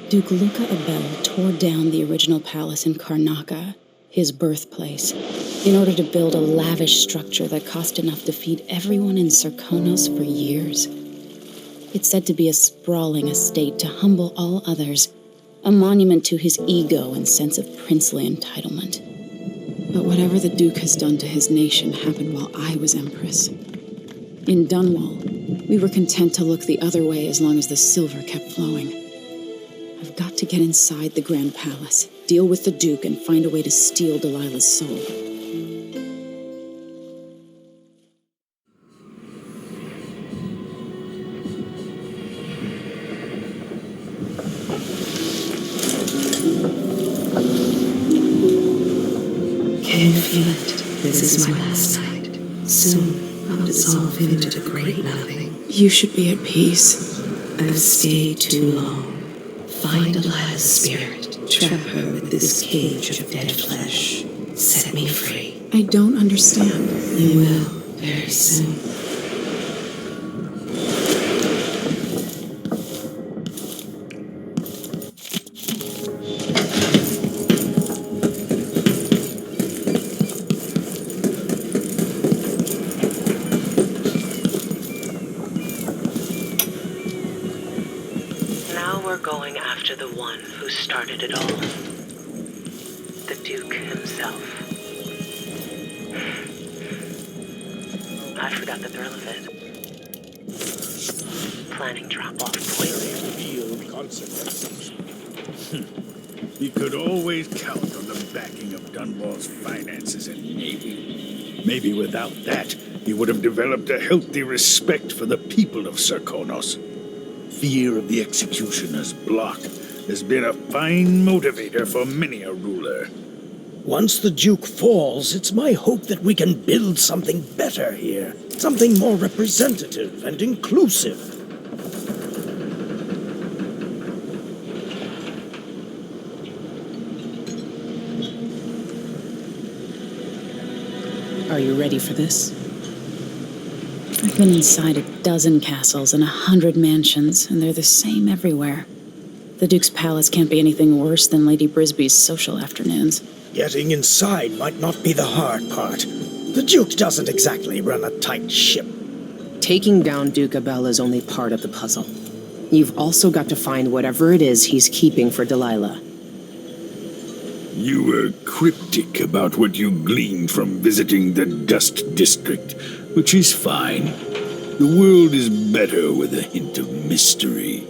Duke Luca Abel tore down the original palace in Karnaca, his birthplace, in order to build a lavish structure that cost enough to feed everyone in Serkonos for years. It's said to be a sprawling estate to humble all others, a monument to his ego and sense of princely entitlement. But whatever the Duke has done to his nation happened while I was Empress. In Dunwall, we were content to look the other way as long as the silver kept flowing. I've got to get inside the Grand Palace, deal with the Duke, and find a way to steal Delilah's soul. Can you feel it? This is my last night. Soon I'll dissolve into the great nothing. You should be at peace. I've stayed too long. Find Delilah's spirit. Trap her with this cage of dead flesh. Set me free. I don't understand. You will, very soon. Going after the one who started it all. The Duke himself. I forgot the thrill of it. Planning drop-off points. Real consequences. He could always count on the backing of Dunwall's finances and navy. Maybe without that, he would have developed a healthy respect for the people of Serkonos. Fear of the executioner's block has been a fine motivator for many a ruler. Once the Duke falls, it's my hope that we can build something better here. Something more representative and inclusive. Are you ready for this? I've been inside a dozen castles and 100 mansions, and they're the same everywhere. The Duke's palace can't be anything worse than Lady Brisby's social afternoons. Getting inside might not be the hard part. The Duke doesn't exactly run a tight ship. Taking down Duke Abel is only part of the puzzle. You've also got to find whatever it is he's keeping for Delilah. You were cryptic about what you gleaned from visiting the Dust District, which is fine. The world is better with a hint of mystery.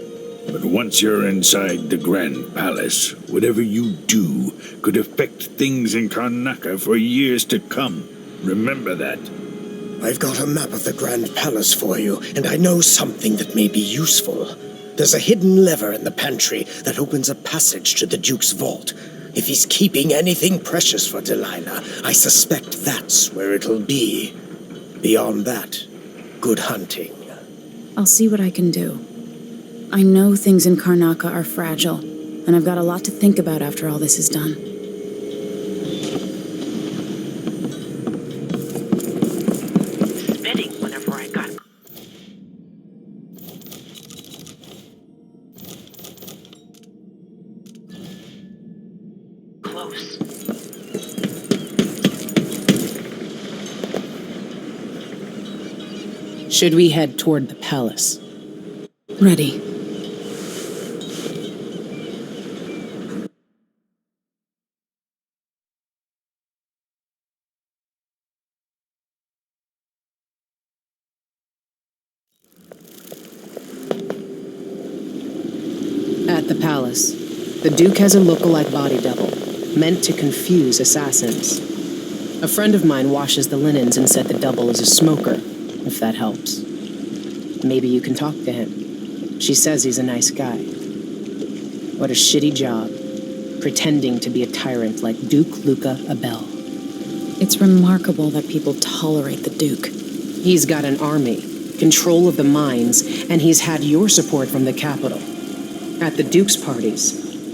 But once you're inside the Grand Palace, whatever you do could affect things in Karnaca for years to come. Remember that. I've got a map of the Grand Palace for you, and I know something that may be useful. There's a hidden lever in the pantry that opens a passage to the Duke's vault. If he's keeping anything precious for Delilah, I suspect that's where it'll be. Beyond that, good hunting. I'll see what I can do. I know things in Karnaca are fragile, and I've got a lot to think about after all this is done. Spitting whenever I got close. Should we head toward the palace? Ready. At the palace, the Duke has a lookalike body double, meant to confuse assassins. A friend of mine washes the linens and said the double is a smoker, if that helps. Maybe you can talk to him. She says he's a nice guy. What a shitty job, pretending to be a tyrant like Duke Luca Abel. It's remarkable that people tolerate the Duke. He's got an army, control of the mines, and he's had your support from the capital. At the Duke's parties,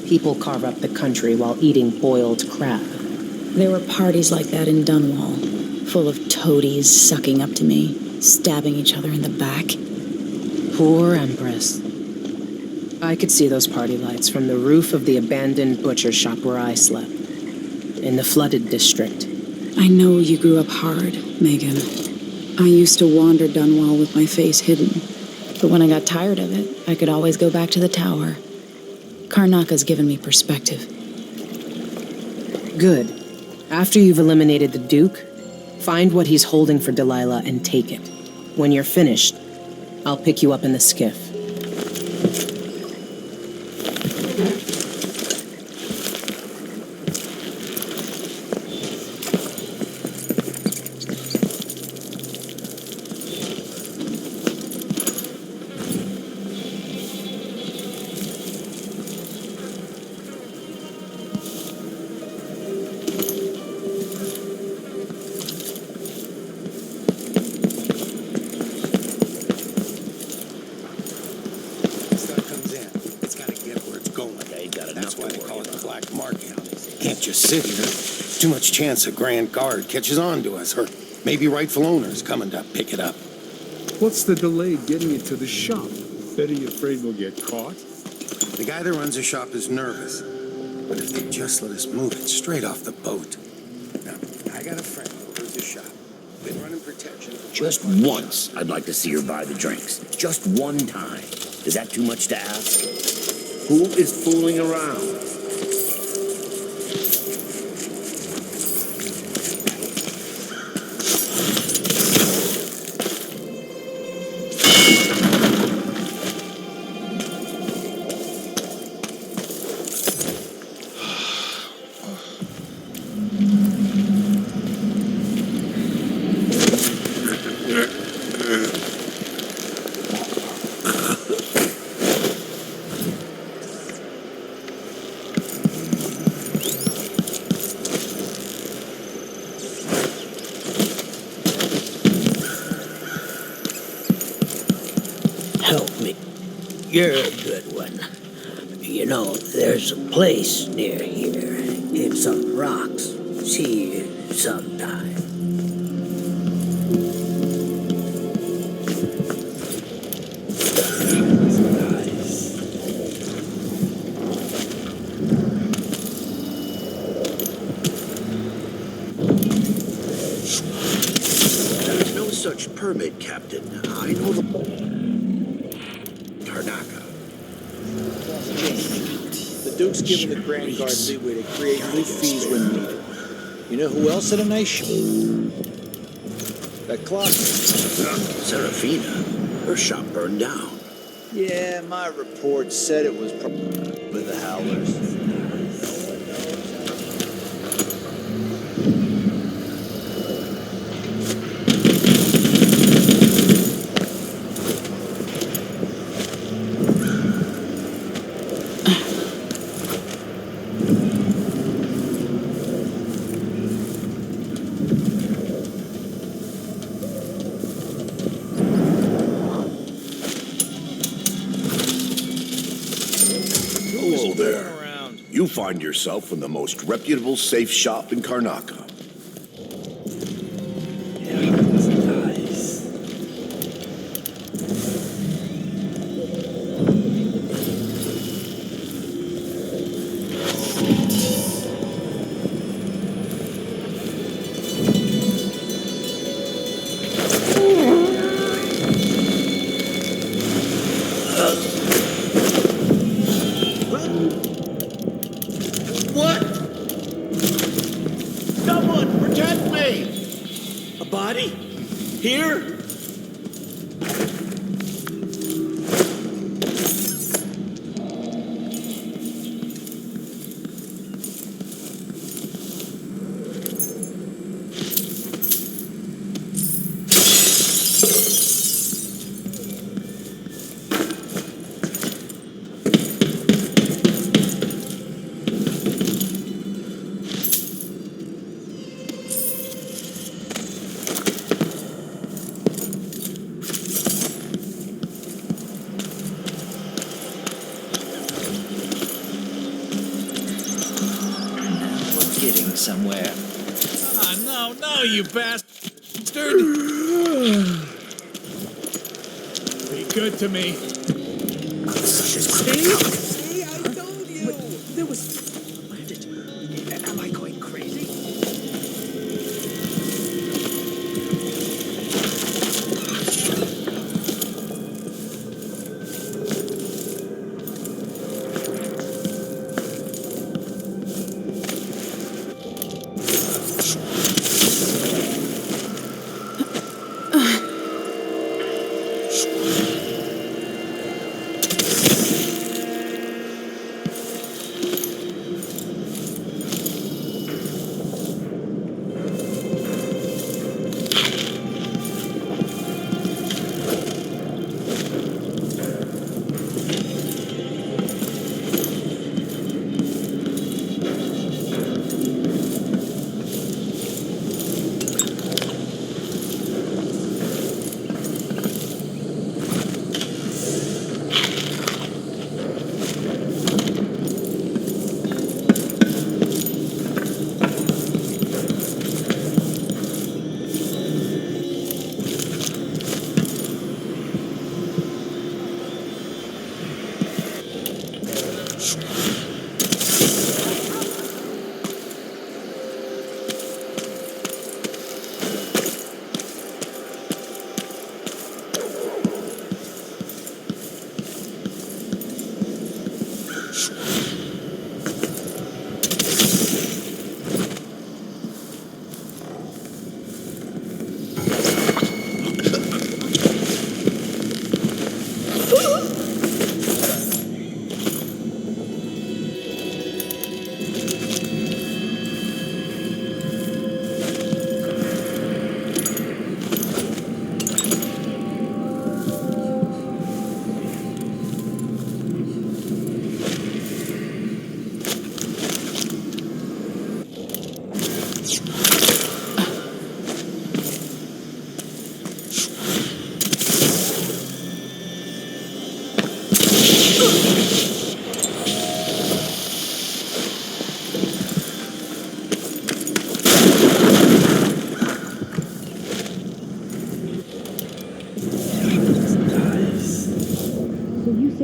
people carve up the country while eating boiled crab. There were parties like that in Dunwall, full of toadies sucking up to me, stabbing each other in the back. Poor Empress. I could see those party lights from the roof of the abandoned butcher shop where I slept, in the flooded district. I know you grew up hard, Megan. I used to wander Dunwall with my face hidden, but when I got tired of it, I could always go back to the tower. Karnaka's given me perspective. Good. After you've eliminated the Duke, find what he's holding for Delilah and take it. When you're finished, I'll pick you up in the skiff. Stuff comes in. It's got to get where it's going. That's why they call it the black market. Can't just sit here. Too much chance a Grand Guard catches on to us, or maybe rightful owners coming to pick it up. What's the delay getting it to the shop? Bet you afraid we'll get caught? The guy that runs the shop is nervous. But if they just let us move it straight off the boat. Now, I got a friend who owns the shop. Been running protection. Just once, I'd like to see her buy the drinks. Just one time. Is that too much to ask? Who is fooling around? Help me. You're a good one. You know, there's a place near here. It's on rocks. See you sometime. There's no such permit, Captain. I know the... Karnaka. The Duke's given the Grand Guard leeway to create new fees when needed. You know who else had a nice shop? That clock. Serafina. Her shop burned down. Yeah, my report said it was probably the Howlers. Hello there. You find yourself in the most reputable safe shop in Karnaka. What? Someone protect me! A body? Here? Getting somewhere. No, you bastard! Be good to me. Such a See, I told you. There was... Am I going crazy?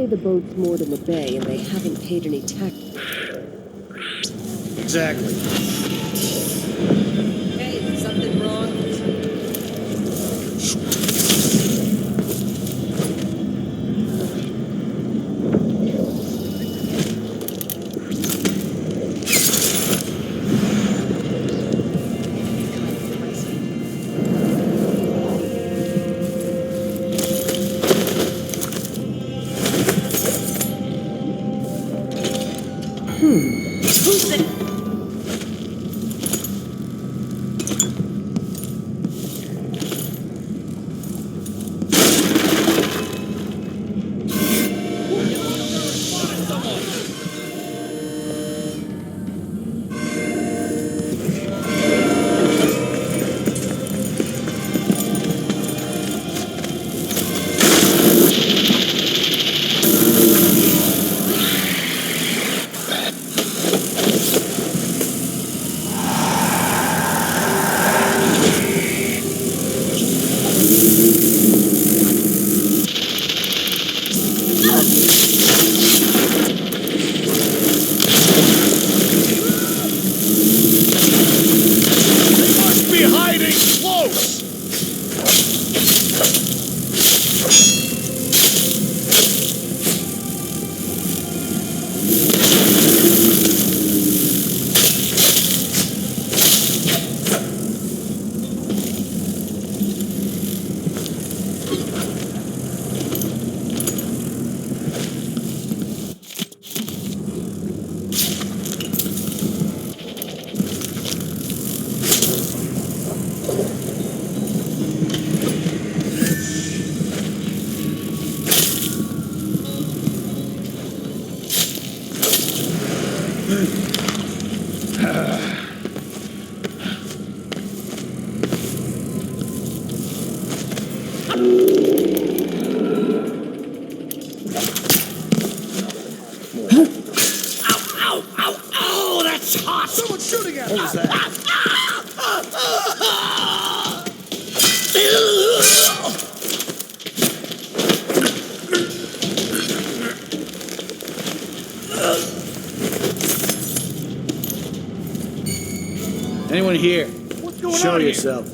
The boat's moored in the bay and they haven't paid any tax. Exactly. Hey, something wrong? Who's there? Be hiding close! Oh, that's hot! Someone's shooting at us! Anyone here? What's going Show on here? yourself.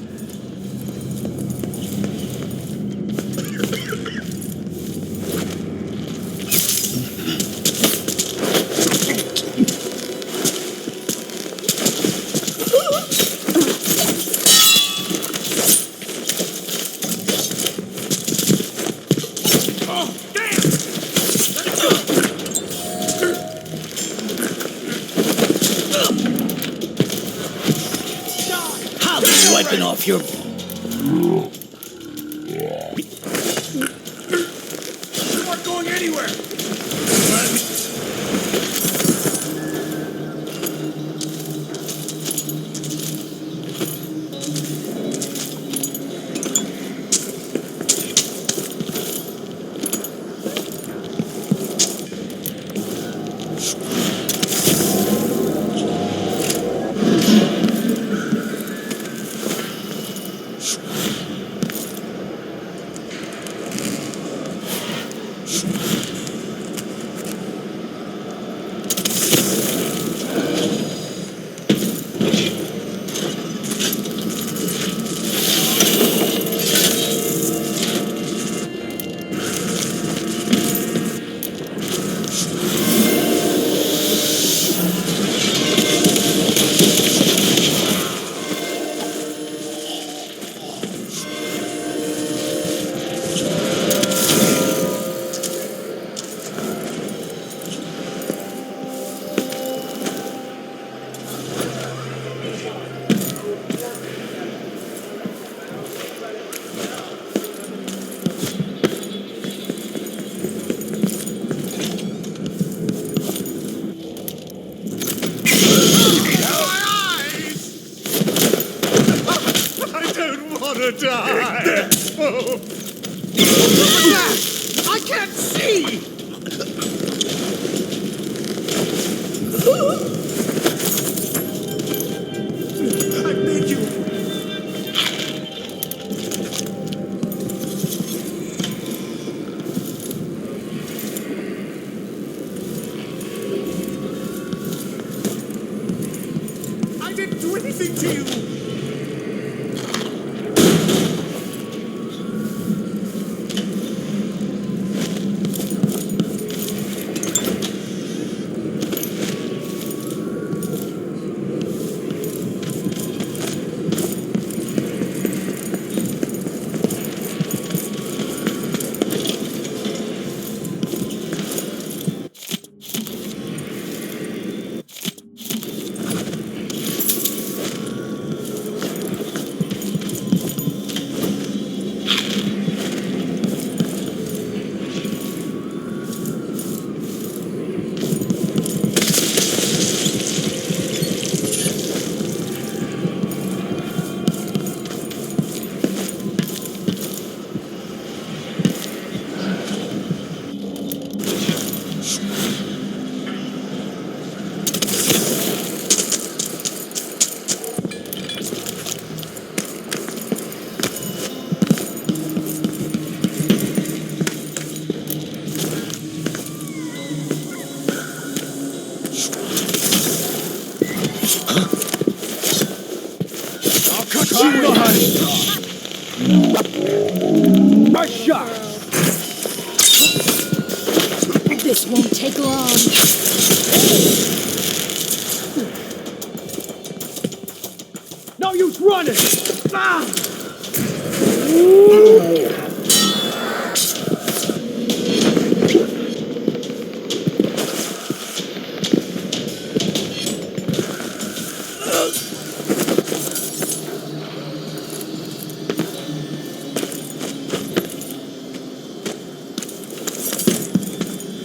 Wiping off your... You aren't going anywhere! die! Oh. I can't see! I beg you! I didn't do anything to you! A shot! This won't take long. No use running! Ah!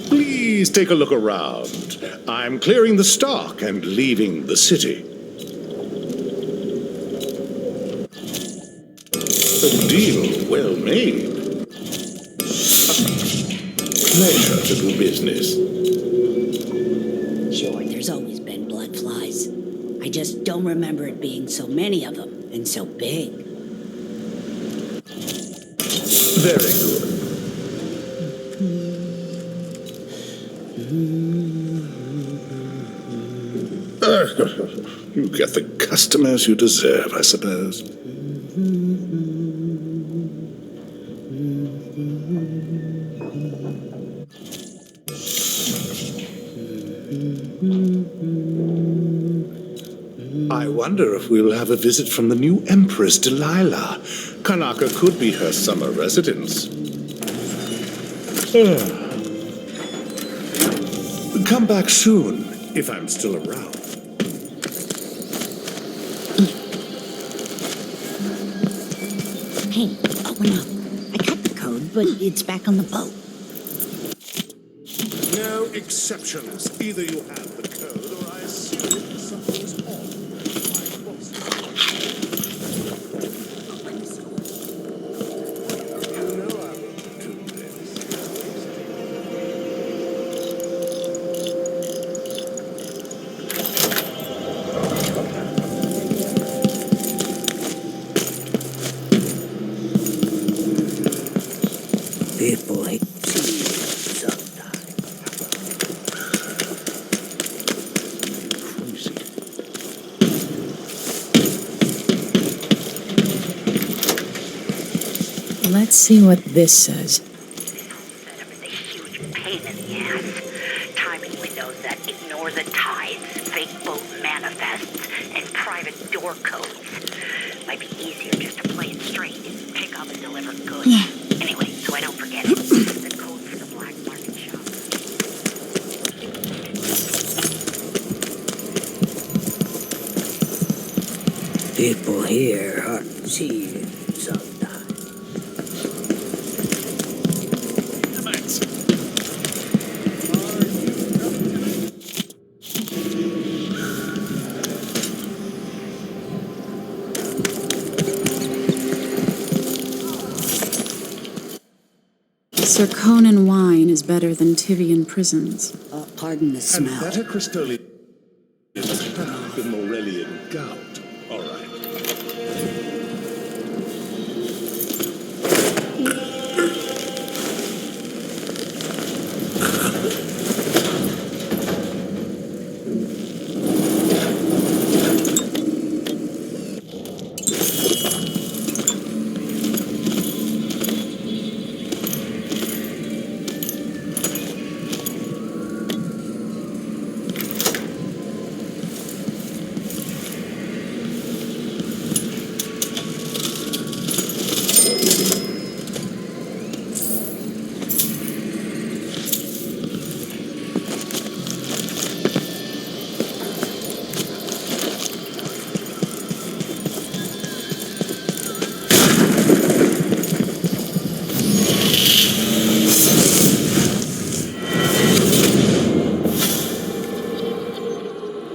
Please take a look around. I'm clearing the stock and leaving the city. A deal well made. Pleasure to do business. Sure, there's always been blood flies. I just don't remember it being so many of them and so big. Very good. You get the customers you deserve, I suppose. I wonder if we'll have a visit from the new Empress, Delilah. Karnaca could be her summer residence. Come back soon, if I'm still around. Hey, open up. I cut the code, but it's back on the boat. No exceptions. Either you have the code, or I assume something's off. You know I won't do this. People hate cheese sometimes. Let's see what this says. Setup is a huge pain in the ass. Timing windows that ignore the tides, fake boat manifests, and private door codes. Might be easier just to play it straight, pick up and deliver goods. Anyway, so I don't forget it. The code for the black market shop. People here are cheese sometimes. Zirconan wine is better than Tivian prisons. Pardon the And smell. better Crystolian than Morellian gout. All right.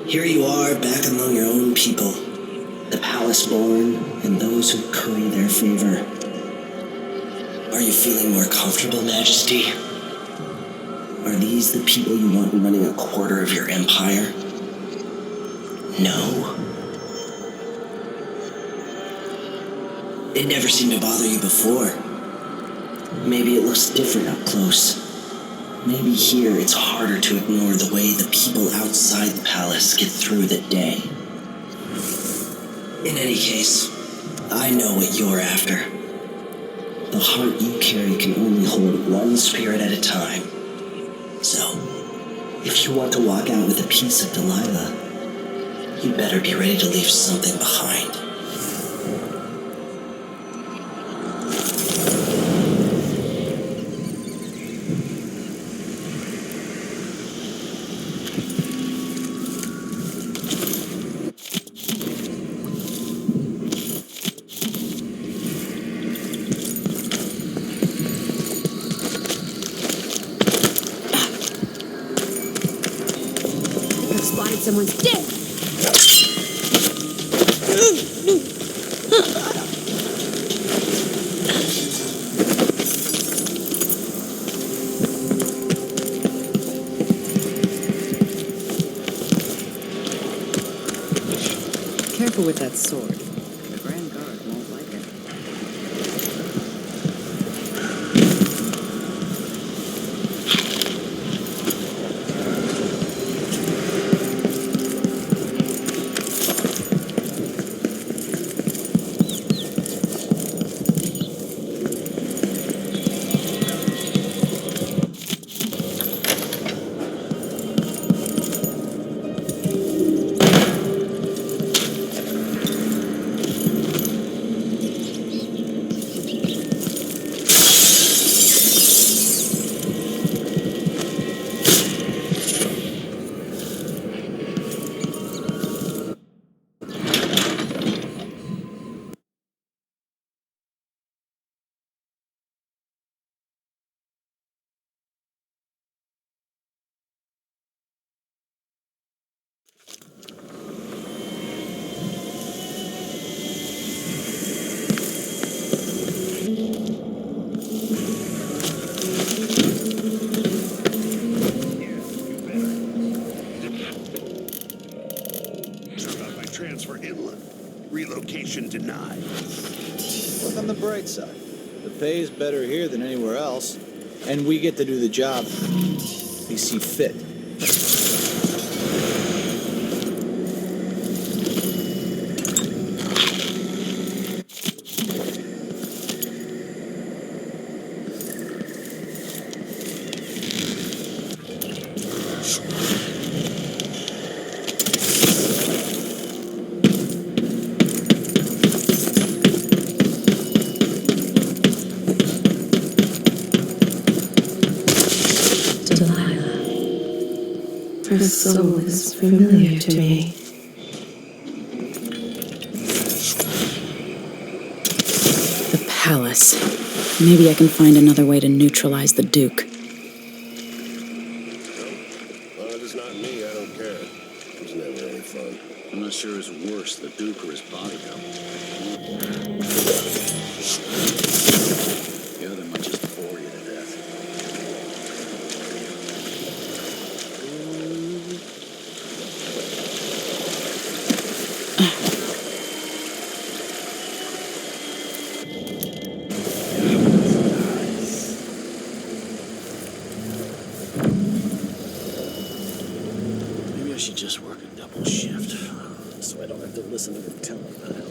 Here you are, back among your own people, the palace-born and those who curry their favor. Are you feeling more comfortable, Majesty? Are these the people you want running a quarter of your empire? No? It never seemed to bother you before. Maybe it looks different up close. Maybe here it's harder to ignore the way the people outside the palace get through the day. In any case, I know what you're after. The heart you carry can only hold one spirit at a time. So, if you want to walk out with a piece of Delilah, you better be ready to leave something behind. I've spotted someone's dick! Careful with that sword. The Grand Guard won't like it. transfer inland. Relocation denied. Look on the bright side. The pay is better here than anywhere else, and we get to do the job we see fit. Her soul is familiar to me. The palace. Maybe I can find another way to neutralize the Duke. Well, if it's not me, I don't care. It's never any fun. I'm not sure it's worse, the Duke or his body double. The other might just bore you to death. Maybe I should just work a double shift, so I don't have to listen to them tell me about how I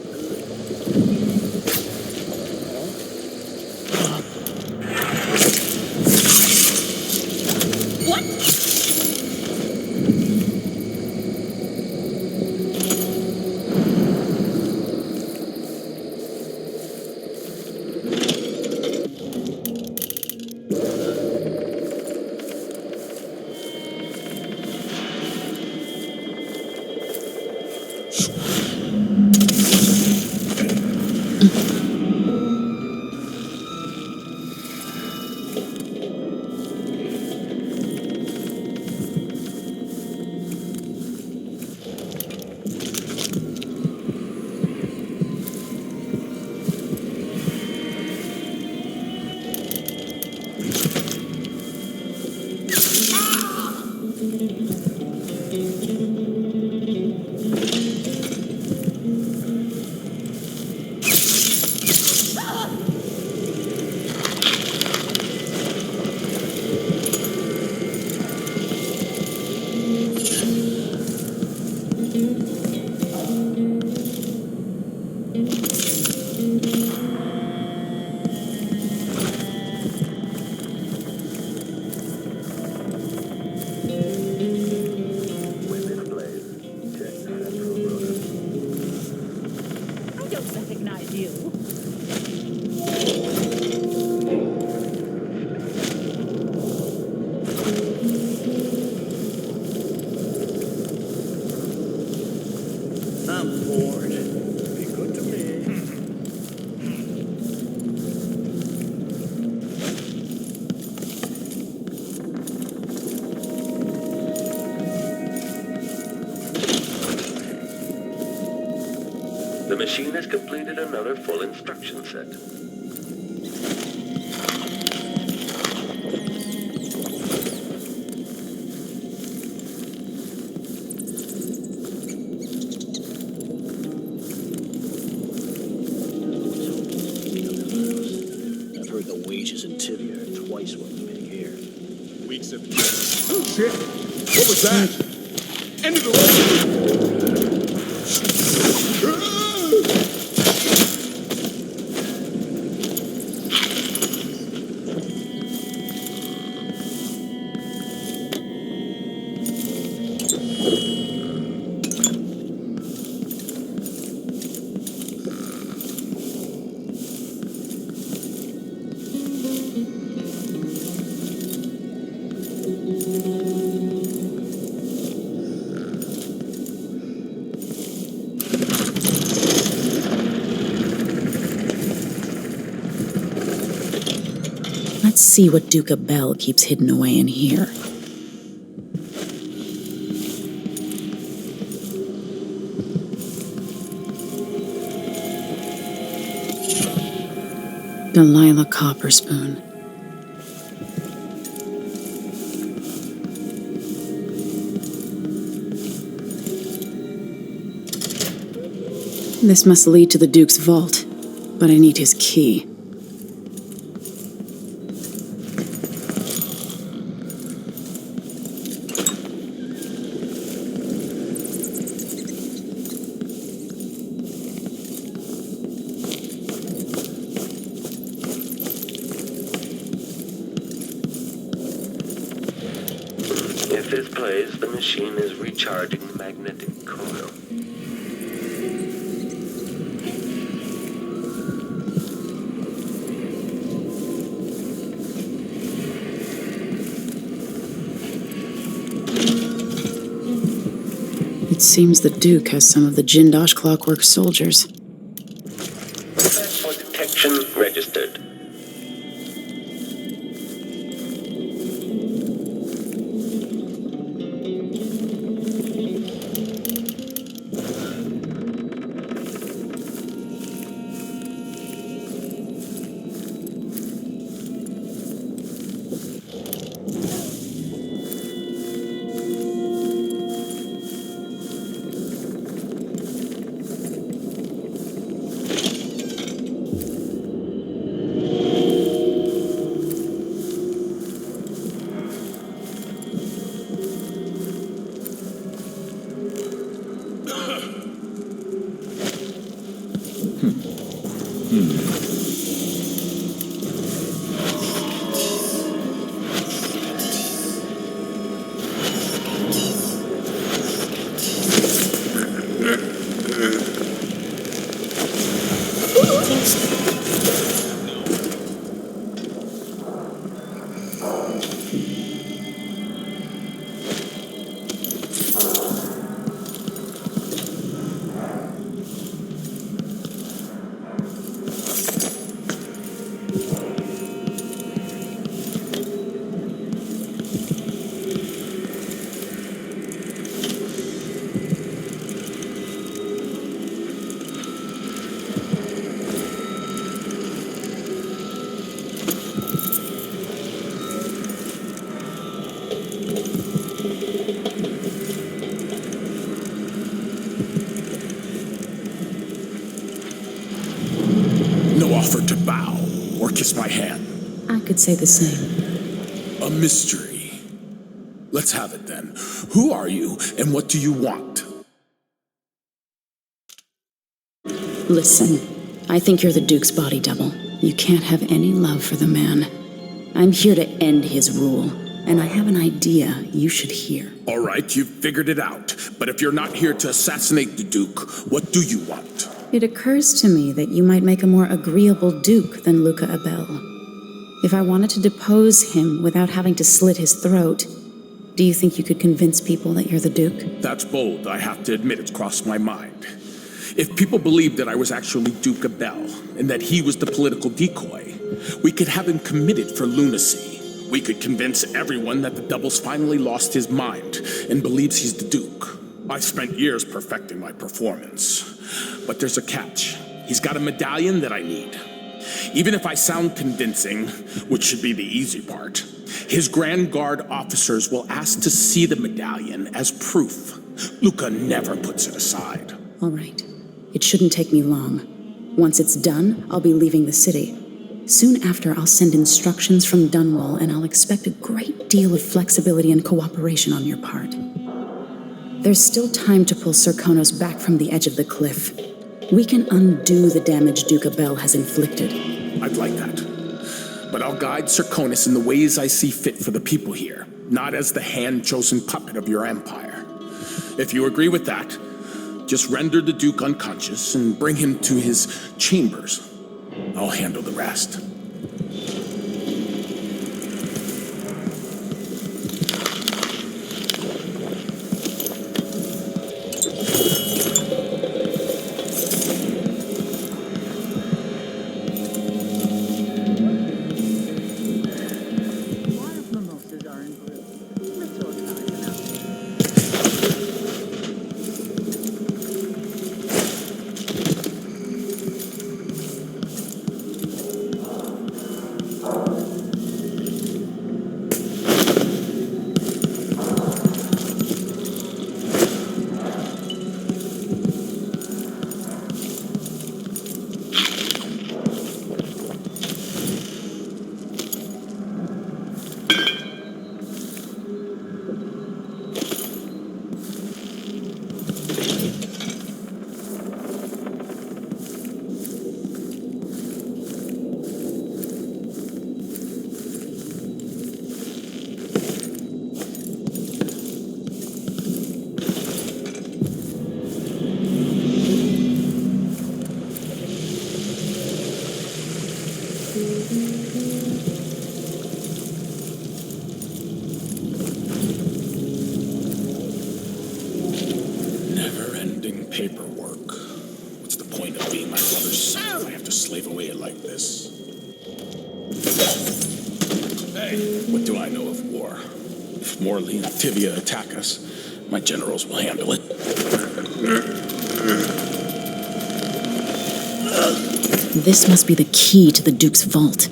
don't recognize you. I'm bored. Be good to me. The machine has completed another full instruction set. I've heard the wages in Tibia are twice what we make here. Weeks of... Oh, shit! What was that? End of the road! Let's see what Duca Bell keeps hidden away in here. Delilah Copperspoon. This must lead to the Duke's vault, but I need his key. If this plays, the machine is recharging the magnetic coil. It seems the Duke has some of the Jindosh Clockwork soldiers. For detection registered. No offer to bow or kiss my hand. I could say the same. A mystery. Let's have it then. Who are you and what do you want? Listen, I think you're the Duke's body double. You can't have any love for the man. I'm here to end his rule, and I have an idea you should hear. All right, you've figured it out. But if you're not here to assassinate the Duke, what do you want? It occurs to me that you might make a more agreeable Duke than Luca Abel. If I wanted to depose him without having to slit his throat, do you think you could convince people that you're the Duke? That's bold. I have to admit it's crossed my mind. If people believed that I was actually Duke Abel and that he was the political decoy, we could have him committed for lunacy. We could convince everyone that the double's finally lost his mind and believes he's the Duke. I've spent years perfecting my performance. But there's a catch. He's got a medallion that I need. Even if I sound convincing, which should be the easy part, his Grand Guard officers will ask to see the medallion as proof. Luca never puts it aside. All right. It shouldn't take me long. Once it's done, I'll be leaving the city. Soon after, I'll send instructions from Dunwall, and I'll expect a great deal of flexibility and cooperation on your part. There's still time to pull Serkonos back from the edge of the cliff. We can undo the damage Duke Abel has inflicted. I'd like that. But I'll guide Serkonos in the ways I see fit for the people here, not as the hand-chosen puppet of your empire. If you agree with that, just render the Duke unconscious and bring him to his chambers. I'll handle the rest. Paperwork. What's the point of being my brother's son if I have to slave away like this? Hey, what do I know of war? If Morley and Tivia attack us, my generals will handle it. This must be the key to the Duke's vault.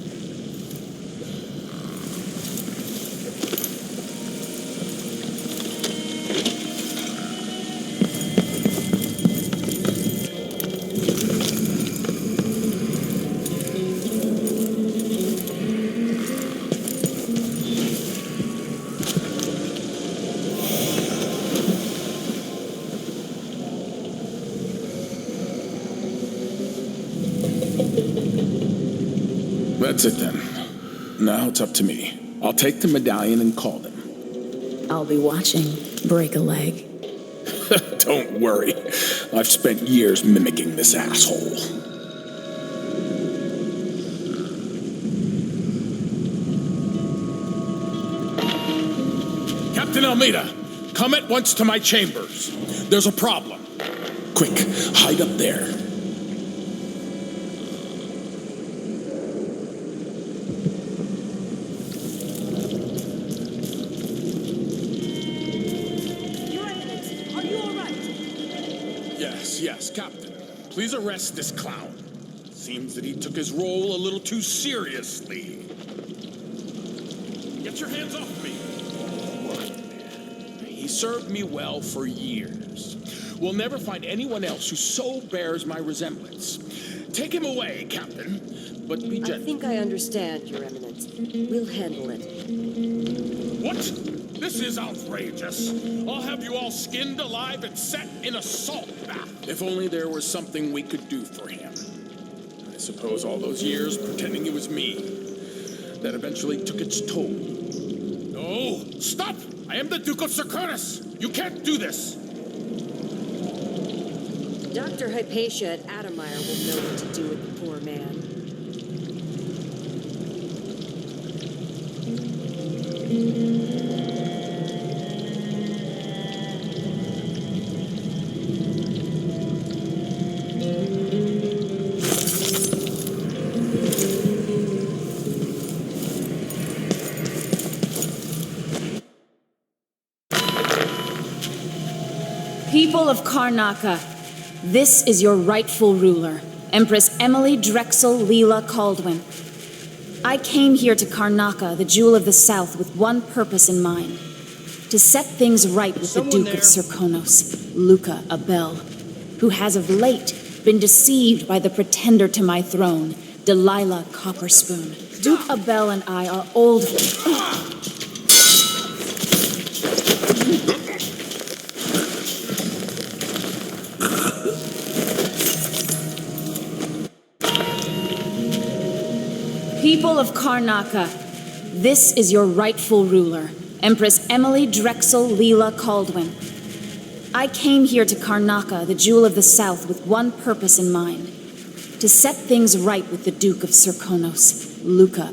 That's it then. Now it's up to me. I'll take the medallion and call them. I'll be watching. Break a leg. Don't worry. I've spent years mimicking this asshole. Captain Almeida, come at once to my chambers. There's a problem. Quick, hide up there. Yes, Captain. Please arrest this clown. Seems that he took his role a little too seriously. Get your hands off me! He served me well for years. We'll never find anyone else who so bears my resemblance. Take him away, Captain, but be gentle. I think I understand, Your Eminence. We'll handle it. What? This is outrageous. I'll have you all skinned alive and set in a salt bath. If only there was something we could do for him. I suppose all those years pretending it was me, that eventually took its toll. No! Stop! I am the Duke of Serkonos! You can't do this! Dr. Hypatia at Adamire will know what to do with the poor man. People of Karnaca, this is your rightful ruler, Empress Emily Drexel Leela Caldwin. I came here to Karnaca, the Jewel of the South, with one purpose in mind. To set things right with the Duke of Serkonos, Luca Abel, who has of late been deceived by the pretender to my throne, Delilah Copperspoon. Duke Abel and I are old... People of Karnaca, this is your rightful ruler, Empress Emily Drexel Leela Caldwin. I came here to Karnaca, the Jewel of the South, with one purpose in mind. To set things right with the Duke of Serkonos, Luca.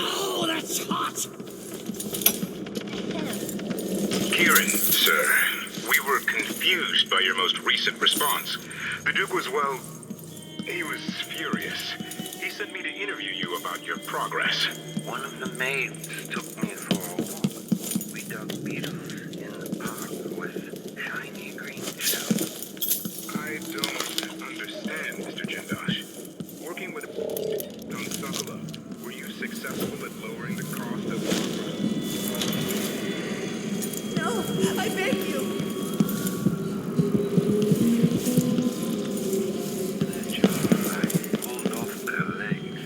Oh, that's hot! Kieran, sir, we were confused by your most recent response. The Duke was, well, he was furious. He sent me to interview you about your progress. One of the maids took me for a walk. We dug beetles in the park with shiny green shells. I don't understand, Mr. Jindosh. Working with on Sokolov, were you successful at lowering the cost of No, I beg you. The jar I pulled off their legs.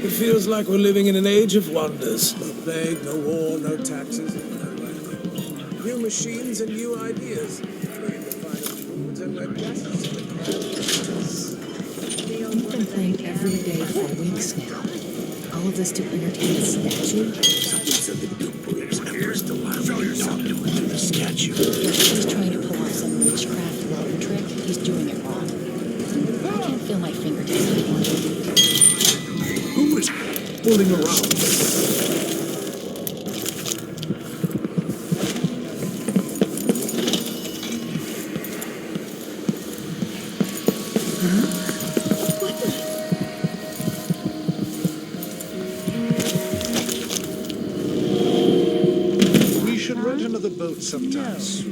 It feels like we're living in an age of wonders. No plague, no war, no taxes. New machines and new ideas. You've been playing every day for weeks now. All of this to entertain a statue? These are the Duke believes Empress Delilah did not do it to the statue. If he's trying to pull off some witchcraft love trick, he's doing it wrong. I can't feel my fingertips anymore. Who is fooling around? We should rent another boat sometime soon.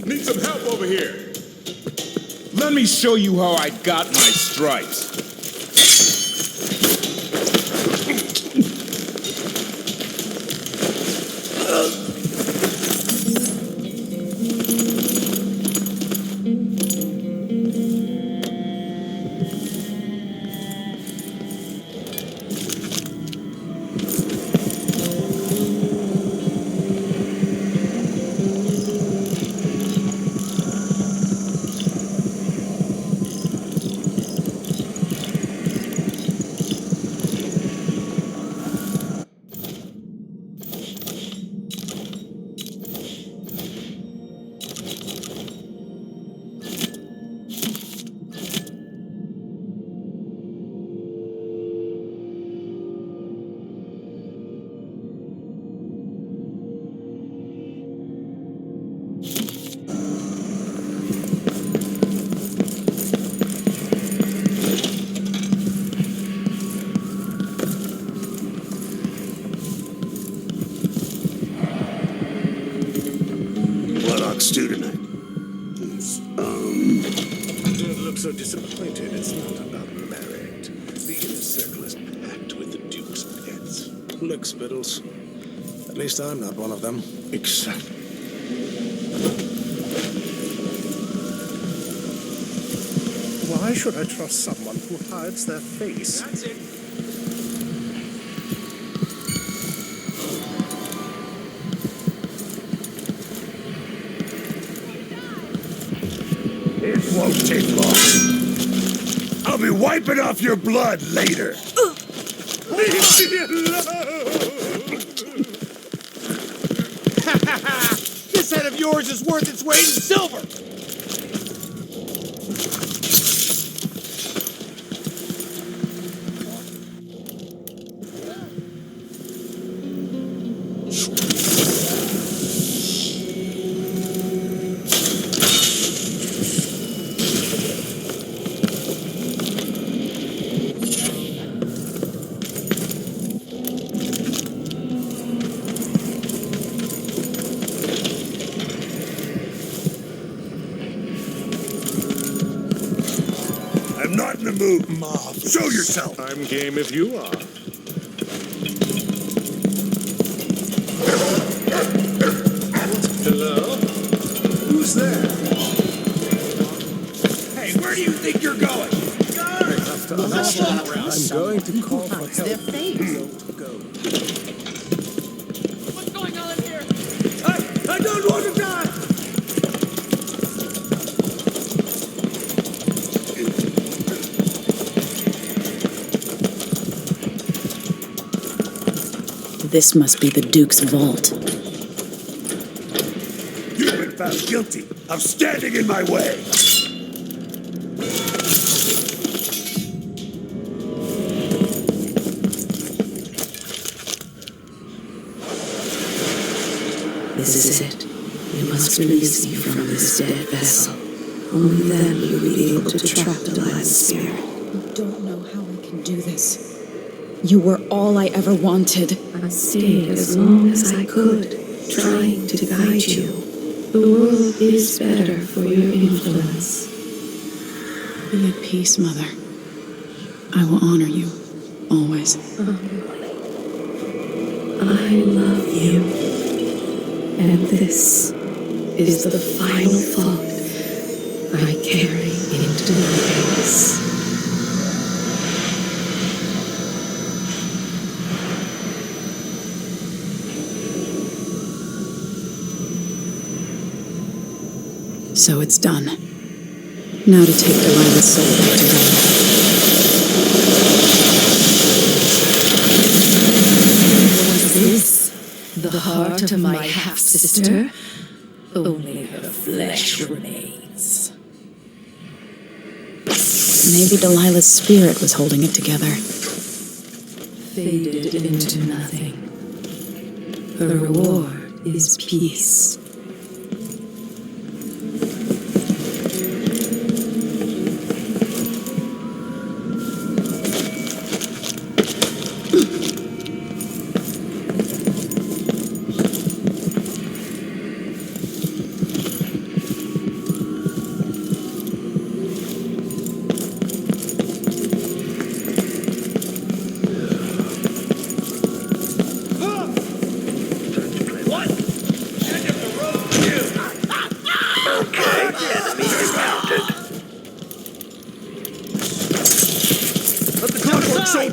Need some help over here. Let me show you how I got my stripes. stew tonight? Don't look so disappointed. It's not about merit. The inner circle is packed with the Duke's pets. Lickspittles. At least I'm not one of them. Exactly. Why should I trust someone who hides their face? That's it. It won't take long. I'll be wiping off your blood later. Leave me alone! This head of yours is worth its weight in silver! I'm not in the mood. Show yourself. I'm game if you are. Hello? Who's there? Hey, where do you think you're going? I'm going to call for help. Their face. Don't go. What's going on here? I don't want to die! This must be the Duke's vault. You've been found guilty of standing in my way. This is it. You must release me from this dead vessel. Only then will you be able to trap Delilah's spirit. I don't know how I can do this. You were all I ever wanted. I stayed as long as I could, trying to guide you. The world is better for your influence. Be at peace, Mother. I will honor you, always. I love you. And this is the final thought I carry into my days. So it's done. Now to take Delilah's soul back to God. Was this the heart of my half-sister? Only her flesh remains. Maybe Delilah's spirit was holding it together. Faded into nothing. Her reward is peace.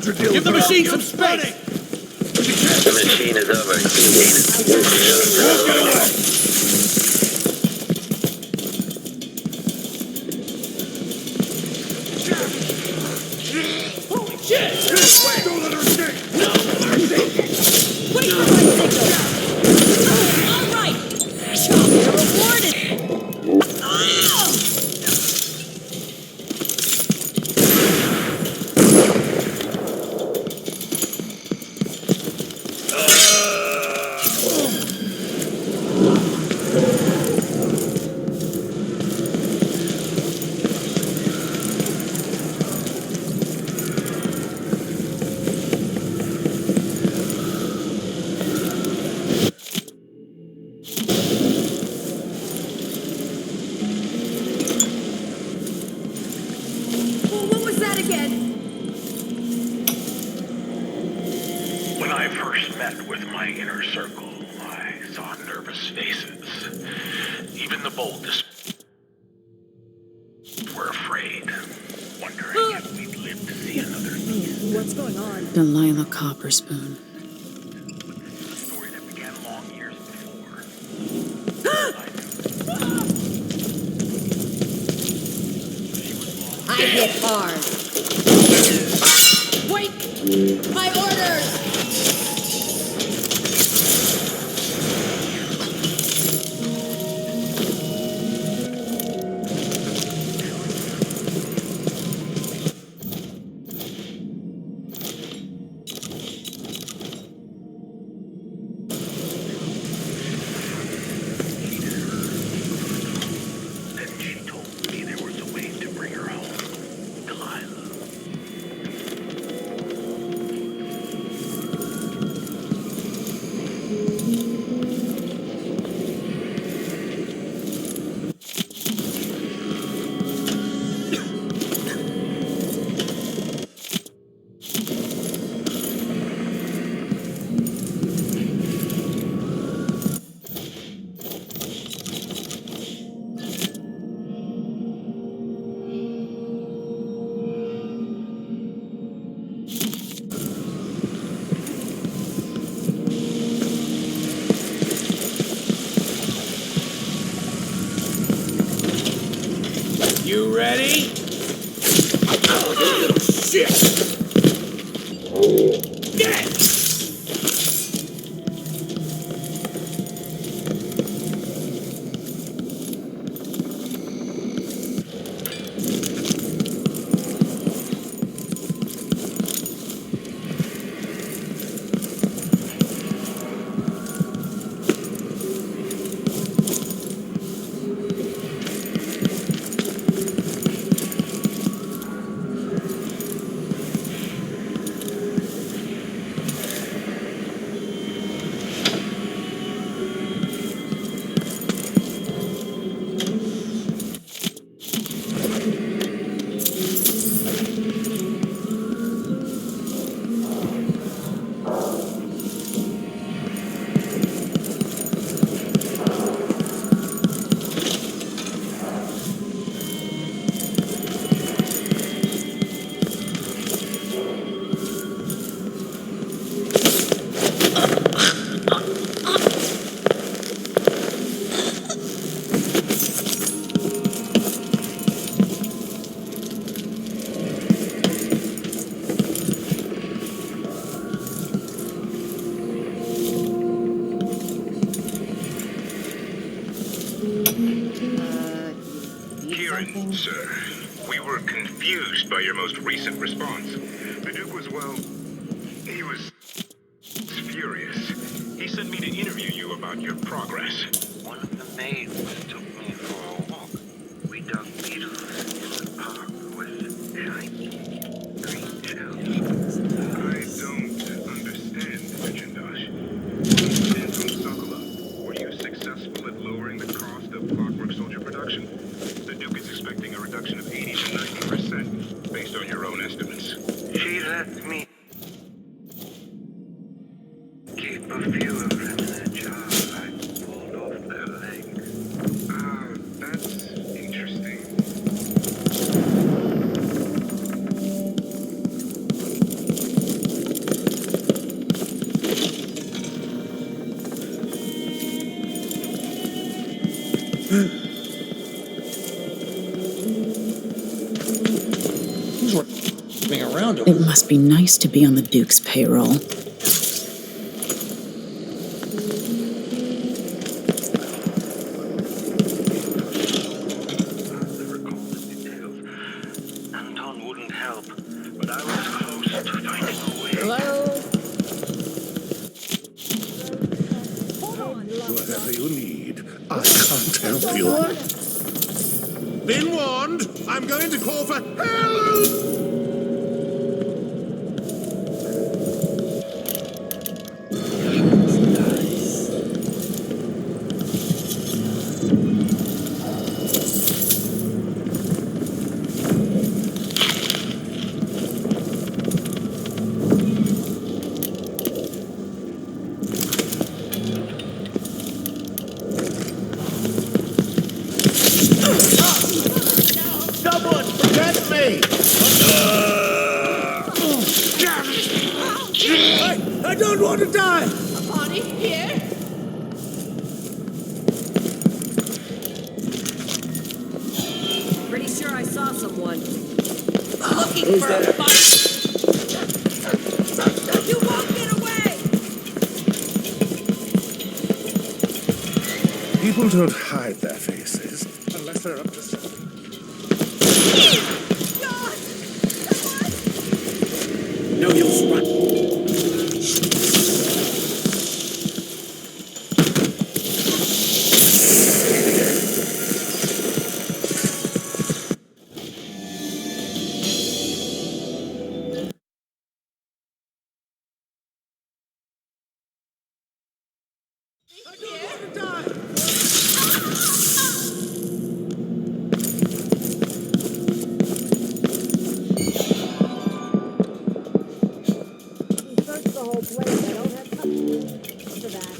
Give the machine some space! The machine is over. Walk it away. Holy shit! Don't let her escape. No! Wait for my signal! All right! You're rewarded! the boldest were afraid, wondering if we'd live to see another feast. What's going on? Delilah Copperspoon. A story that began long years before. I hit hard. Wait! My orders! Then she told me there was a way to bring her home. Delilah. You ready? Oh, you little shit! Get! Kieran, sir, we were confused by your most recent response. The Duke was, well, he was furious. He sent me to interview you about your progress. One of the maids took me for a walk. We dug beetles in the park with shiny green shells. I don't understand, Vichindosh. And from Sokola, were you successful at lowering the cost of Clockwork Soldier production? The Duke is expecting a reduction of 80 to 90%, based on your own estimates. She let me keep a few of them in a jar. I pulled off their legs. Ah, that's interesting. He's running around over It must be nice to be on the Duke's payroll. Anton wouldn't help, but I was close to finding a way. Hello? Whatever you need, I can't help you. Been warned. I'm going to call for help! going to die! Bonnie, here? Pretty sure I saw someone. Looking Who's for that? a fight. You won't get away! People don't hide their faces unless they're up to something. No use run.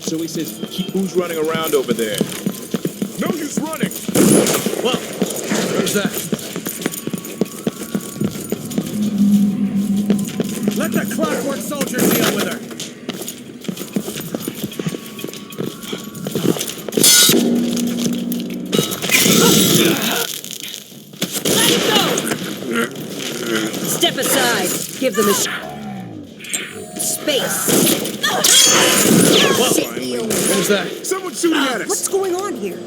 So he says, who's running around over there? No use running! Well, where's that? Let the clockwork soldier deal with her! Step aside. Give them a space. Where's that? Someone's shooting at us! What's going on here?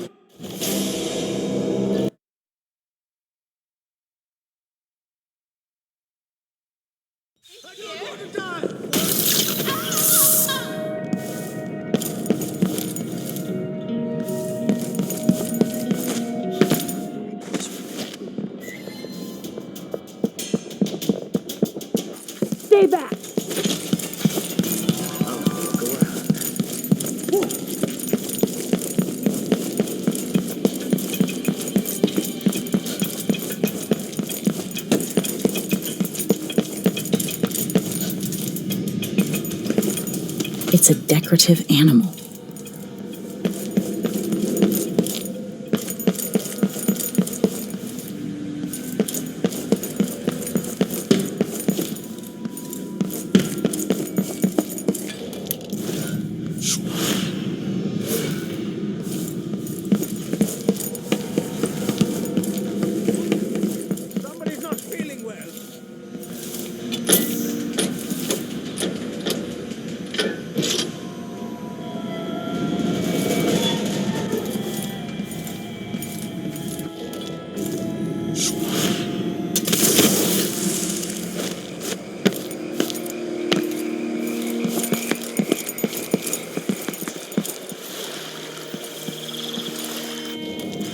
Stay back. It's a decorative animal. Somebody's not feeling well.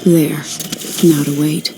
There. Now to wait.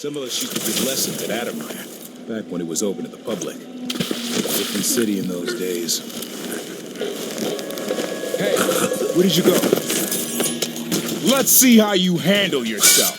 Some of us used to give lessons at Addermeyer, back when it was open to the public. Different city in those days. Hey, where did you go? Let's see how you handle yourself.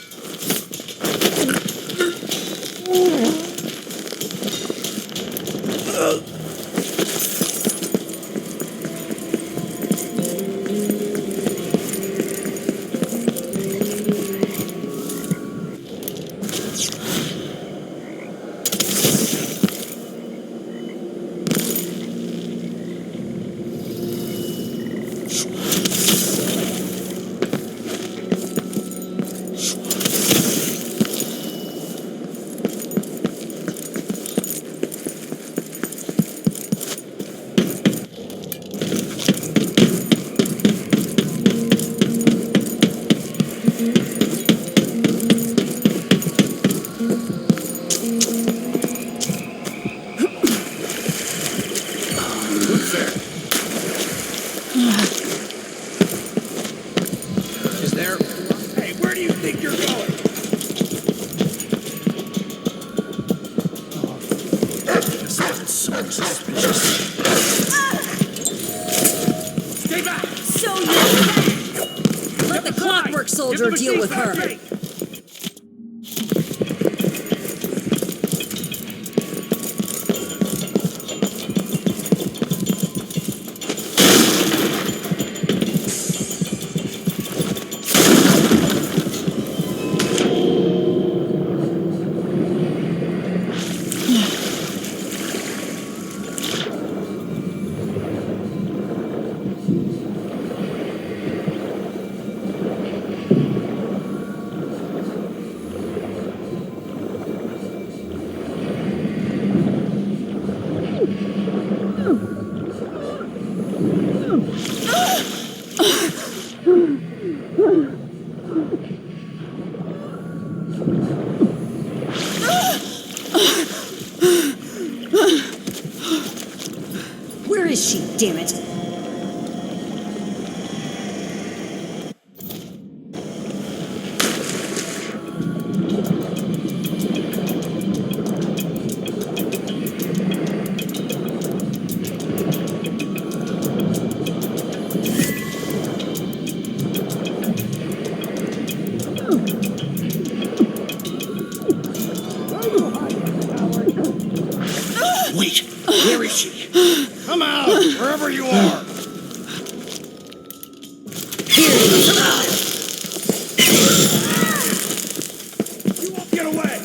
Stay back! So you can! Let the clockwork soldier deal with her. Where is she, damn it? Wait, where is she? Come out, wherever you are. You won't get away!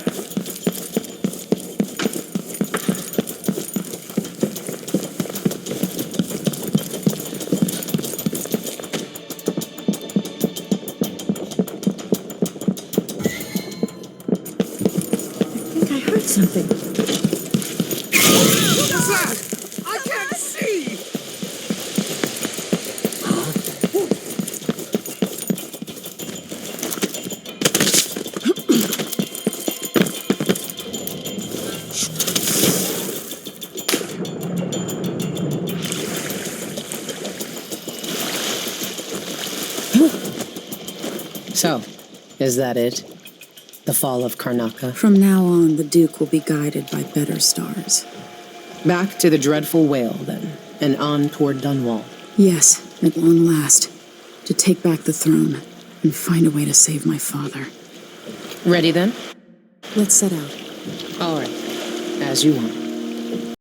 I think I heard something. What was that? I can't see! So, is that it? The fall of Karnaca? From now on, the Duke will be guided by better stars. Back to the dreadful whale, then, and on toward Dunwall. Yes, at long last. To take back the throne and find a way to save my father. Ready then? Let's set out. All right, as you want.